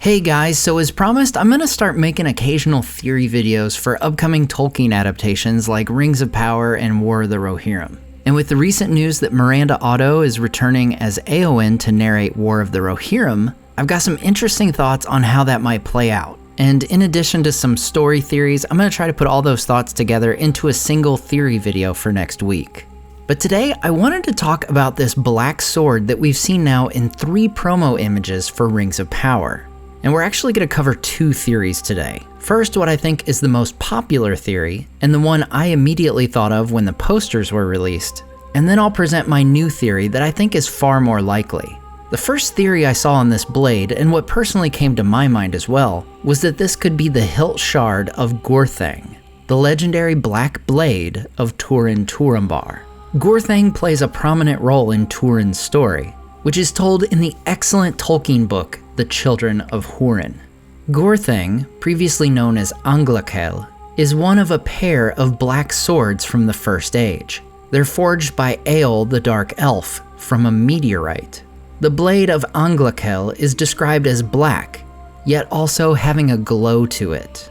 Hey guys, so as promised, I'm gonna start making occasional theory videos for upcoming Tolkien adaptations like Rings of Power and War of the Rohirrim. And with the recent news that Miranda Otto is returning as Éowyn to narrate War of the Rohirrim, I've got some interesting thoughts on how that might play out. And in addition to some story theories, I'm gonna try to put all those thoughts together into a single theory video for next week. But today, I wanted to talk about this black sword that we've seen now in 3 promo images for Rings of Power. And we're actually going to cover 2 theories today. First, what I think is the most popular theory, and the one I immediately thought of when the posters were released. And then I'll present my new theory that I think is far more likely. The first theory I saw on this blade, and what personally came to my mind as well, was that this could be the hilt shard of Gurthang, the legendary black blade of Turin Turambar. Gurthang plays a prominent role in Turin's story, which is told in the excellent Tolkien book, The Children of Hurin. Gurthang, previously known as Anglachel, is one of a pair of black swords from the First Age. They're forged by Aedhel the Dark Elf from a meteorite. The blade of Anglachel is described as black, yet also having a glow to it.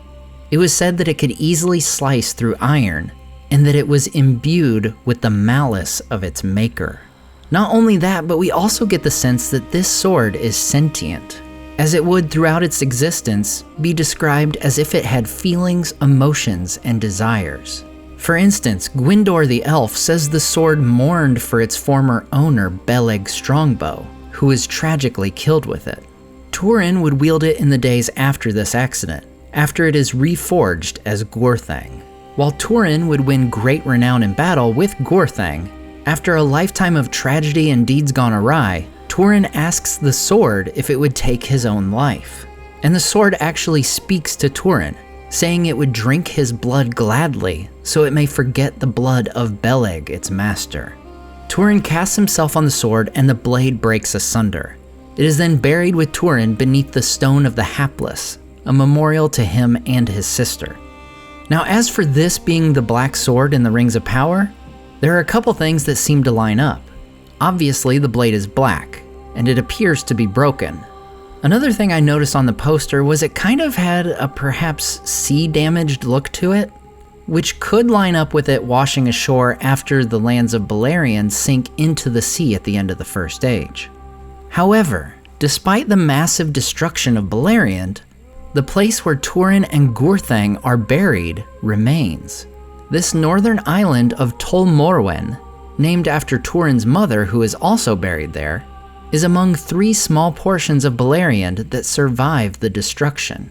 It was said that it could easily slice through iron, and that it was imbued with the malice of its maker. Not only that, but we also get the sense that this sword is sentient, as it would throughout its existence be described as if it had feelings, emotions, and desires. For instance, Gwyndor the elf says the sword mourned for its former owner Beleg Strongbow, who was tragically killed with it. Turin would wield it in the days after this accident, after it is reforged as Gurthang. While Turin would win great renown in battle with Gurthang, after a lifetime of tragedy and deeds gone awry, Turin asks the sword if it would take his own life. And the sword actually speaks to Turin, saying it would drink his blood gladly so it may forget the blood of Beleg, its master. Turin casts himself on the sword and the blade breaks asunder. It is then buried with Turin beneath the Stone of the Hapless, a memorial to him and his sister. Now, as for this being the black sword in the Rings of Power, there are a couple things that seem to line up. Obviously, the blade is black, and it appears to be broken. Another thing I noticed on the poster was it kind of had a perhaps sea-damaged look to it, which could line up with it washing ashore after the lands of Beleriand sink into the sea at the end of the First Age. However, despite the massive destruction of Beleriand, the place where Turin and Gurthang are buried remains. This northern island of Morwen, named after Turin's mother who is also buried there, is among 3 small portions of Beleriand that survived the destruction.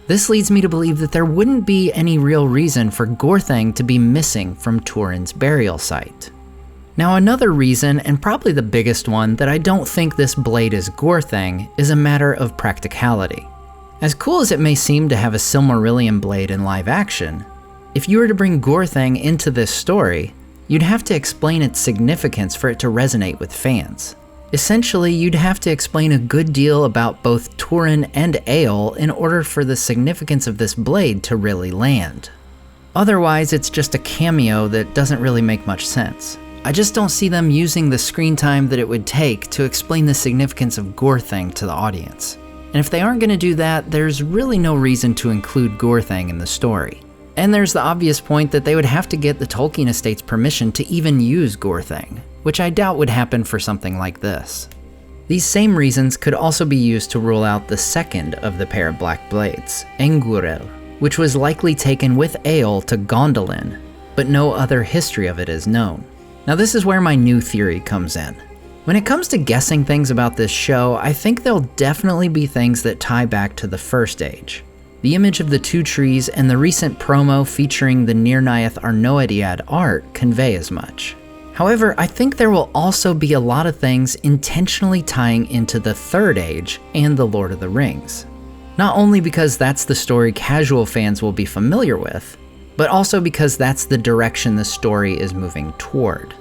This leads me to believe that there wouldn't be any real reason for Gurthang to be missing from Turin's burial site. Now, another reason, and probably the biggest one, that I don't think this blade is Gurthang is a matter of practicality. As cool as it may seem to have a Silmarillion blade in live action, if you were to bring Gurthang into this story, you'd have to explain its significance for it to resonate with fans. Essentially, you'd have to explain a good deal about both Turin and Aedhel in order for the significance of this blade to really land. Otherwise, it's just a cameo that doesn't really make much sense. I just don't see them using the screen time that it would take to explain the significance of Gurthang to the audience. And if they aren't going to do that, there's really no reason to include Gurthang in the story. And there's the obvious point that they would have to get the Tolkien estate's permission to even use Gurthang, which I doubt would happen for something like this. These same reasons could also be used to rule out the second of the pair of black blades, Englund, which was likely taken with Aedhel to Gondolin, but no other history of it is known. Now this is where my new theory comes in. When it comes to guessing things about this show, I think there'll definitely be things that tie back to the First Age. The image of the 2 trees and the recent promo featuring the Nirnaeth Arnoediad art convey as much. However, I think there will also be a lot of things intentionally tying into the Third Age and the Lord of the Rings. Not only because that's the story casual fans will be familiar with, but also because that's the direction the story is moving toward.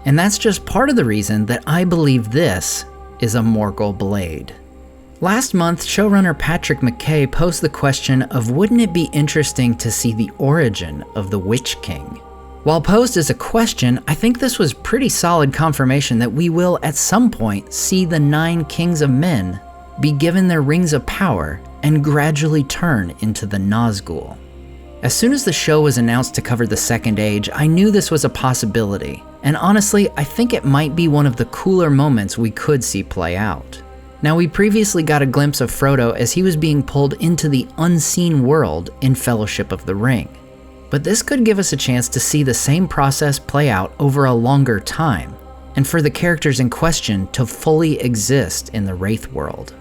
And that's just part of the reason that I believe this is a Morgul blade. Last month, showrunner Patrick McKay posed the question of wouldn't it be interesting to see the origin of the Witch King? While posed as a question, I think this was pretty solid confirmation that we will at some point see the 9 kings of men be given their rings of power and gradually turn into the Nazgul. As soon as the show was announced to cover the Second Age, I knew this was a possibility, and honestly, I think it might be one of the cooler moments we could see play out. Now, we previously got a glimpse of Frodo as he was being pulled into the unseen world in Fellowship of the Ring. But this could give us a chance to see the same process play out over a longer time, and for the characters in question to fully exist in the Wraith world.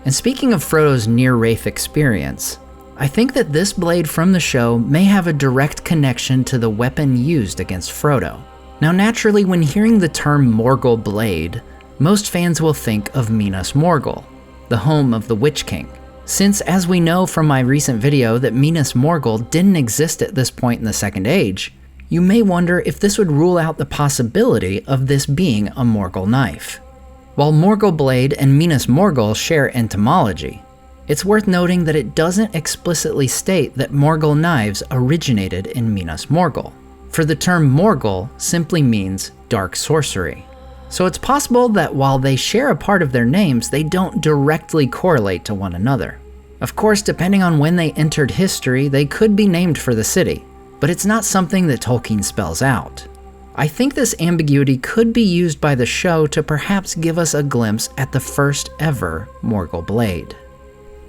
And speaking of Frodo's near-Wraith experience, I think that this blade from the show may have a direct connection to the weapon used against Frodo. Now naturally, when hearing the term Morgul blade, most fans will think of Minas Morgul, the home of the Witch King, since as we know from my recent video that Minas Morgul didn't exist at this point in the Second Age, you may wonder if this would rule out the possibility of this being a Morgul knife. While Morgul blade and Minas Morgul share etymology, it's worth noting that it doesn't explicitly state that Morgul knives originated in Minas Morgul, for the term Morgul simply means dark sorcery. So it's possible that while they share a part of their names, they don't directly correlate to one another. Of course, depending on when they entered history, they could be named for the city, but it's not something that Tolkien spells out. I think this ambiguity could be used by the show to perhaps give us a glimpse at the first ever Morgul blade.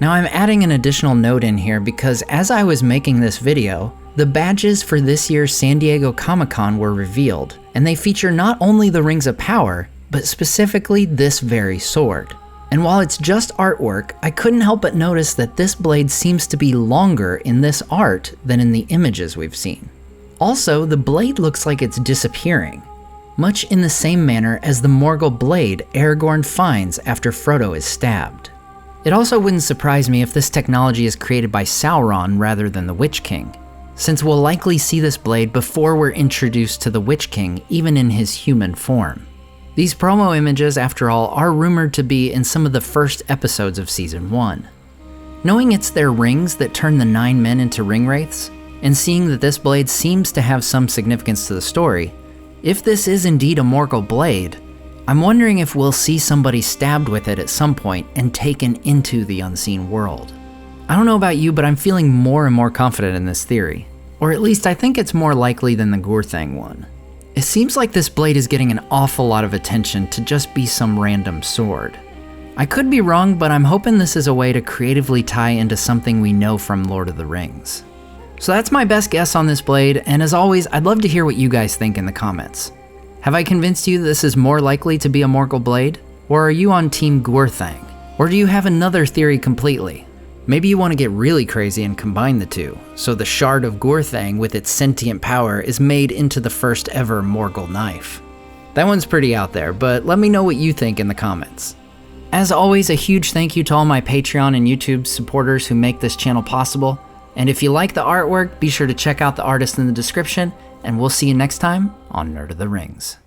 Now I'm adding an additional note in here because as I was making this video, the badges for this year's San Diego Comic-Con were revealed, and they feature not only the Rings of Power, but specifically this very sword. And while it's just artwork, I couldn't help but notice that this blade seems to be longer in this art than in the images we've seen. Also, the blade looks like it's disappearing, much in the same manner as the Morgul blade Aragorn finds after Frodo is stabbed. It also wouldn't surprise me if this technology is created by Sauron rather than the Witch King, since we'll likely see this blade before we're introduced to the Witch King, even in his human form. These promo images, after all, are rumored to be in some of the first episodes of Season 1. Knowing it's their rings that turn the 9 men into ring wraiths, and seeing that this blade seems to have some significance to the story, if this is indeed a Morgul blade, I'm wondering if we'll see somebody stabbed with it at some point and taken into the unseen world. I don't know about you, but I'm feeling more and more confident in this theory. Or at least I think it's more likely than the Gurthang one. It seems like this blade is getting an awful lot of attention to just be some random sword. I could be wrong, but I'm hoping this is a way to creatively tie into something we know from Lord of the Rings. So that's my best guess on this blade, and as always, I'd love to hear what you guys think in the comments. Have I convinced you that this is more likely to be a Morgul blade? Or are you on Team Gurthang? Or do you have another theory completely? Maybe you want to get really crazy and combine the two, so the Shard of Gurthang with its sentient power is made into the first ever Morgul knife. That one's pretty out there, but let me know what you think in the comments. As always, a huge thank you to all my Patreon and YouTube supporters who make this channel possible, and if you like the artwork, be sure to check out the artist in the description, and we'll see you next time on Nerd of the Rings.